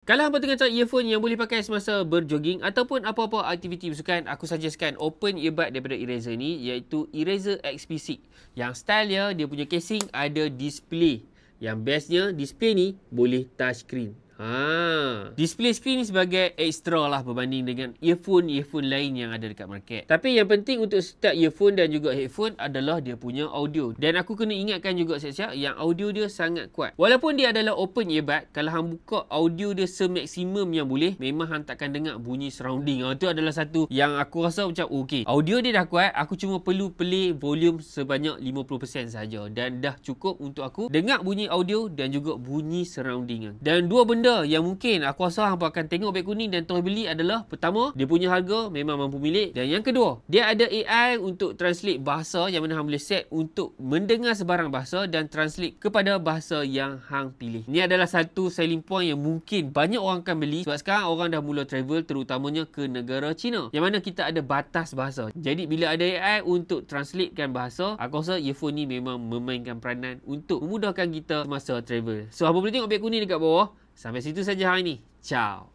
Kalau hangpa tengah cari earphone yang boleh pakai semasa berjogging ataupun apa-apa aktiviti bersukan, aku suggestkan open earbud daripada Eraser ni, iaitu Eraser XP6. Yang style dia punya casing ada display. Yang bestnya, display ni boleh touch screen. Display screen ni sebagai extra lah berbanding dengan earphone lain yang ada dekat market. Tapi yang penting untuk setiap earphone dan juga headphone adalah dia punya audio. Dan aku kena ingatkan juga siap-siap yang audio dia sangat kuat. Walaupun dia adalah open earbud, kalau hang buka audio dia semaksimum yang boleh, memang hang takkan dengar bunyi surrounding. Itu adalah satu yang aku rasa macam okey. Audio dia dah kuat, aku cuma perlu play volume sebanyak 50% saja dan dah cukup untuk aku dengar bunyi audio dan juga bunyi surrounding. Dan dua benda yang mungkin aku rasa hangpa akan tengok beg kuning dan terus beli adalah, pertama, dia punya harga memang mampu milik, dan yang kedua, dia ada AI untuk translate bahasa yang mana hang boleh set untuk mendengar sebarang bahasa dan translate kepada bahasa yang hang pilih. Ini adalah satu selling point yang mungkin banyak orang akan beli sebab sekarang orang dah mula travel terutamanya ke negara China yang mana kita ada batas bahasa. Jadi bila ada AI untuk translatekan bahasa, aku rasa earphone ni memang memainkan peranan untuk memudahkan kita semasa travel. So, hangpa boleh tengok beg kuning dekat bawah. Sampai situ saja hari ni. Ciao.